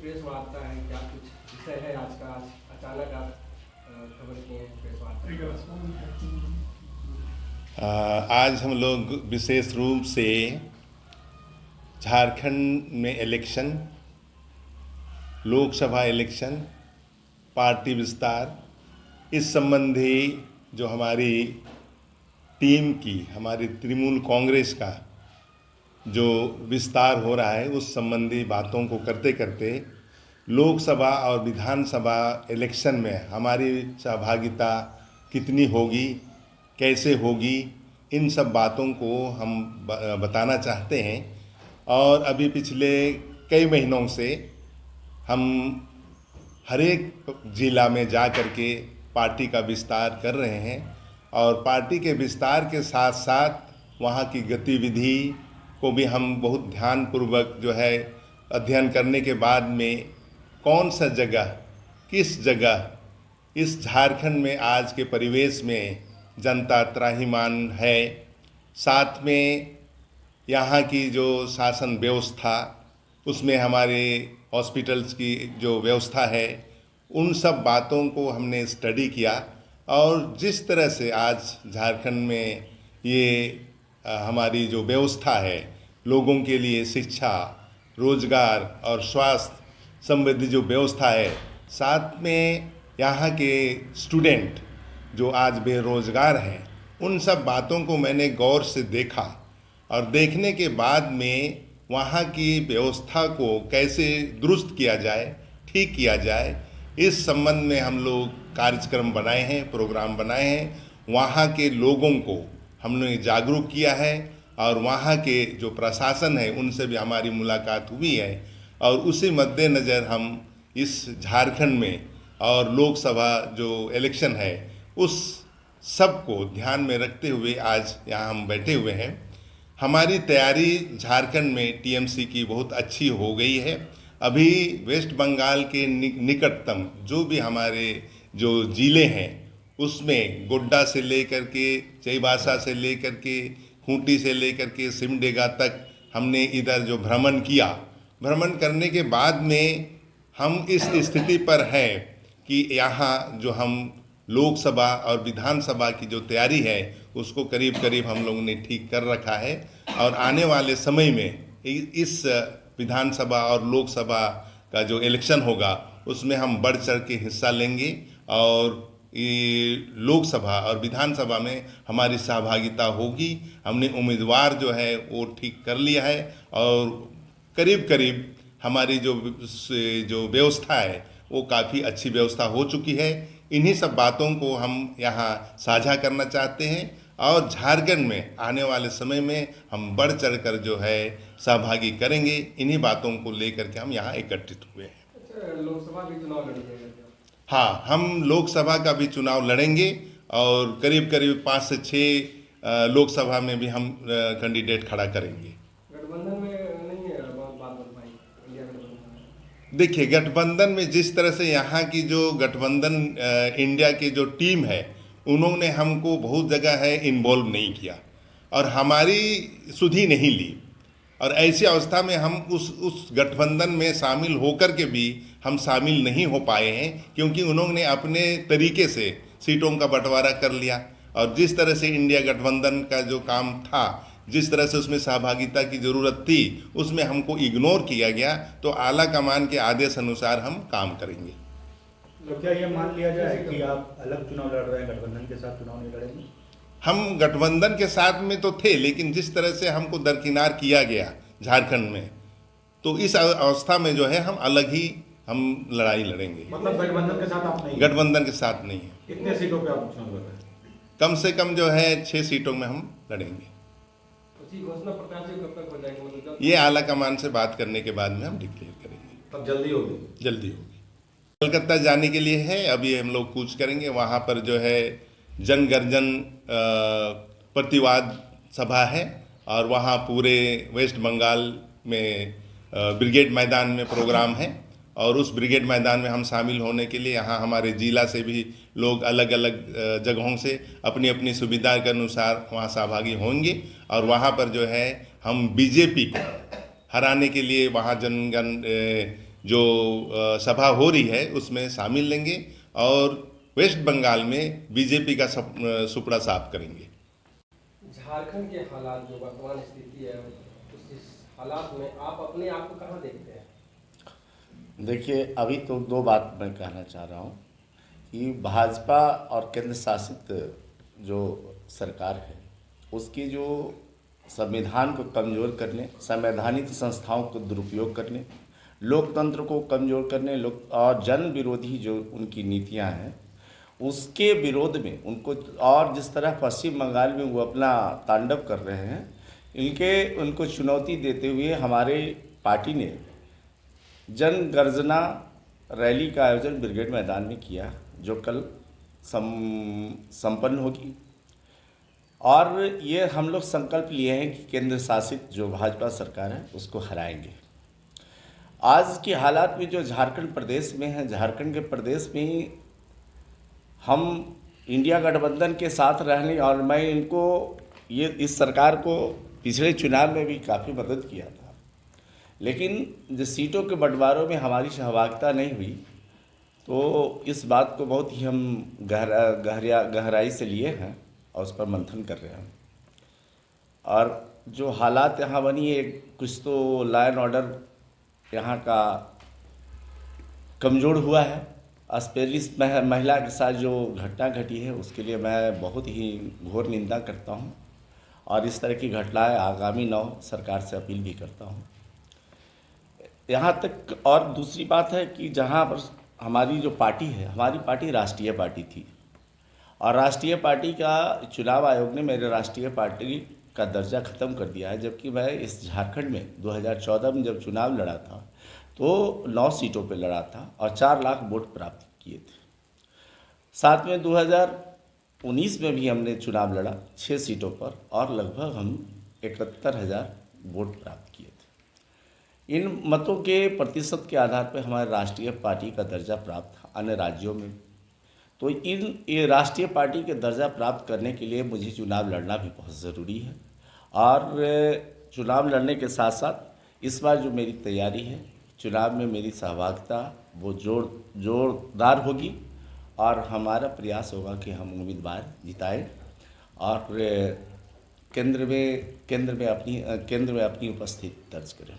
Press वार्ता है, क्या कुछ विषय है आज का? आज अचानक आप खबर किए हैं प्रेस वार्ता। आज हम लोग विशेष रूप से झारखंड में इलेक्शन, लोकसभा इलेक्शन, पार्टी विस्तार, इस संबंधी जो हमारी टीम की, हमारी तृणमूल कांग्रेस का जो विस्तार हो रहा है उस संबंधी बातों को करते करते लोकसभा और विधानसभा इलेक्शन में हमारी सहभागिता कितनी होगी, कैसे होगी, इन सब बातों को हम बताना चाहते हैं। और अभी पिछले कई महीनों से हम हर एक ज़िला में जा कर के पार्टी का विस्तार कर रहे हैं और पार्टी के विस्तार के साथ साथ वहाँ की गतिविधि को भी हम बहुत ध्यानपूर्वक जो है अध्ययन करने के बाद में कौन सा जगह, किस जगह इस झारखंड में आज के परिवेश में जनता त्राहिमाम है, साथ में यहाँ की जो शासन व्यवस्था, उसमें हमारे हॉस्पिटल्स की जो व्यवस्था है, उन सब बातों को हमने स्टडी किया। और जिस तरह से आज झारखंड में ये हमारी जो व्यवस्था है, लोगों के लिए शिक्षा, रोजगार और स्वास्थ्य संबंधी जो व्यवस्था है, साथ में यहाँ के स्टूडेंट जो आज बेरोजगार हैं, उन सब बातों को मैंने गौर से देखा और देखने के बाद में वहाँ की व्यवस्था को कैसे दुरुस्त किया जाए, ठीक किया जाए, इस संबंध में हम लोग कार्यक्रम बनाए हैं, प्रोग्राम बनाए हैं। वहाँ के लोगों को हमने जागरूक किया है और वहाँ के जो प्रशासन है उनसे भी हमारी मुलाकात हुई है और उसी मद्देनज़र हम इस झारखंड में और लोकसभा जो इलेक्शन है उस सब को ध्यान में रखते हुए आज यहाँ हम बैठे हुए हैं। हमारी तैयारी झारखंड में टीएमसी की बहुत अच्छी हो गई है। अभी वेस्ट बंगाल के निकटतम जो भी हमारे जो ज़िले हैं उसमें गोड्डा से लेकर के, चाईबासा से लेकर के, खूंटी से लेकर के सिमडेगा तक हमने इधर जो भ्रमण किया, भ्रमण करने के बाद में हम इस स्थिति पर हैं कि यहाँ जो हम लोकसभा और विधानसभा की जो तैयारी है उसको करीब करीब हम लोगों ने ठीक कर रखा है और आने वाले समय में इस विधानसभा और लोकसभा का जो इलेक्शन होगा उसमें हम बढ़ चढ़ के हिस्सा लेंगे और ये लोकसभा और विधानसभा में हमारी सहभागिता होगी। हमने उम्मीदवार जो है वो ठीक कर लिया है और करीब करीब हमारी जो व्यवस्था है वो काफ़ी अच्छी व्यवस्था हो चुकी है। इन्हीं सब बातों को हम यहाँ साझा करना चाहते हैं और झारखंड में आने वाले समय में हम बढ़ चढ़ कर जो है सहभागी करेंगे। इन्हीं बातों को लेकर के हम यहाँ एकत्रित हुए हैं। अच्छा, लोकसभा भी चुनाव लड़ेंगे? हाँ, हम लोकसभा का भी चुनाव लड़ेंगे और करीब करीब 5 से 6 लोकसभा में भी हम कैंडिडेट खड़ा करेंगे। गठबंधन में नहीं है बात भाई, इंडिया गठबंधन? देखिए, गठबंधन में जिस तरह से यहाँ की जो गठबंधन इंडिया की जो टीम है उन्होंने हमको बहुत जगह है इन्वॉल्व नहीं किया और हमारी सुधि नहीं ली और ऐसी अवस्था में हम उस गठबंधन में शामिल होकर के भी हम शामिल नहीं हो पाए हैं क्योंकि उन्होंने अपने तरीके से सीटों का बंटवारा कर लिया और जिस तरह से इंडिया गठबंधन का जो काम था, जिस तरह से उसमें सहभागिता की ज़रूरत थी, उसमें हमको इग्नोर किया गया। तो आला कमान के आदेश अनुसार हम काम करेंगे। तो क्या ये मान लिया जाए कि आप अलग चुनाव लड़ रहे हैं, गठबंधन के साथ चुनाव नहीं लड़ेंगे? हम गठबंधन के साथ में तो थे, लेकिन जिस तरह से हमको दरकिनार किया गया झारखंड में, तो इस अवस्था में जो है हम अलग ही हम लड़ाई लड़ेंगे। मतलब गठबंधन के साथ आप नहीं? गठबंधन के साथ नहीं है। कितने सीटों पे आप चुनाव लड़ रहे हैं? कम से कम जो है 6 सीटों में हम लड़ेंगे। उसकी घोषणा प्रत्याशी कब तक हो जाएगी? मतलब ये आला कमान से बात करने के बाद में हम डिक्लेयर करेंगे। तब जल्दी होगी? जल्दी होगी। कलकत्ता जाने के लिए है, अभी हम लोग कूच करेंगे। वहाँ पर जो है जनगर्जन प्रतिवाद सभा है और वहाँ पूरे वेस्ट बंगाल में ब्रिगेड मैदान में प्रोग्राम है और उस ब्रिगेड मैदान में हम शामिल होने के लिए यहाँ हमारे ज़िला से भी लोग अलग अलग जगहों से अपनी अपनी सुविधा के अनुसार वहाँ सहभागी होंगे और वहाँ पर जो है हम बीजेपी को हराने के लिए वहाँ जो सभा हो रही है उसमें शामिल लेंगे और वेस्ट बंगाल में बीजेपी का सुपड़ा साफ करेंगे। झारखंड के हालात जो वर्तमान स्थिति है, इस हालात में आप अपने आप को कहाँ देखते हैं? देखिए, अभी तो दो बात मैं कहना चाह रहा हूँ कि भाजपा और केंद्र शासित जो सरकार है उसकी जो संविधान को कमज़ोर करने, संवैधानिक संस्थाओं को दुरुपयोग करने, लोकतंत्र को कमज़ोर करने, लोक और जन विरोधी जो उनकी नीतियां हैं उसके विरोध में उनको, और जिस तरह पश्चिम बंगाल में वो अपना तांडव कर रहे हैं, उनको चुनौती देते हुए हमारे पार्टी ने जन गर्जना रैली का आयोजन ब्रिगेड मैदान में किया, जो कल संपन्न होगी। और ये हम लोग संकल्प लिए हैं कि केंद्र शासित जो भाजपा सरकार है उसको हराएंगे। आज के हालात में जो झारखंड प्रदेश में है, झारखंड के प्रदेश में ही हम इंडिया गठबंधन के साथ रहने, और मैं इस सरकार को पिछले चुनाव में भी काफ़ी मदद किया था, लेकिन जो सीटों के बंटवारों में हमारी सहभागिता नहीं हुई, तो इस बात को बहुत ही हम गहराई से लिए हैं और उस पर मंथन कर रहे हैं। और जो हालात यहाँ बनी है, कुछ तो लॉ एंड ऑर्डर यहाँ का कमज़ोर हुआ है। स्पेशलिस्ट महिला के साथ जो घटना घटी है उसके लिए मैं बहुत ही घोर निंदा करता हूँ, और इस तरह की घटनाएं आगामी सरकार से अपील भी करता हूँ। यहाँ तक, और दूसरी बात है कि जहाँ पर हमारी जो पार्टी है, हमारी पार्टी राष्ट्रीय पार्टी थी, और राष्ट्रीय पार्टी का चुनाव आयोग ने मेरे राष्ट्रीय पार्टी का दर्जा ख़त्म कर दिया है, जबकि मैं इस झारखंड में 2014 में जब चुनाव लड़ा था तो 9 सीटों पे लड़ा था और 4 लाख वोट प्राप्त किए थे। साथ में 2019 में भी हमने चुनाव लड़ा 6 सीटों पर, और लगभग हम 71,000 वोट प्राप्त किए थे। इन मतों के प्रतिशत के आधार पर हमारे राष्ट्रीय पार्टी का दर्जा प्राप्त था अन्य राज्यों में। तो ये राष्ट्रीय पार्टी के दर्जा प्राप्त करने के लिए मुझे चुनाव लड़ना भी बहुत ज़रूरी है, और चुनाव लड़ने के साथ साथ इस बार जो मेरी तैयारी है, चुनाव में मेरी सहभागिता वो जोरदार होगी, और हमारा प्रयास होगा कि हम उम्मीदवार जिताएं और केंद्र में अपनी उपस्थिति दर्ज करें।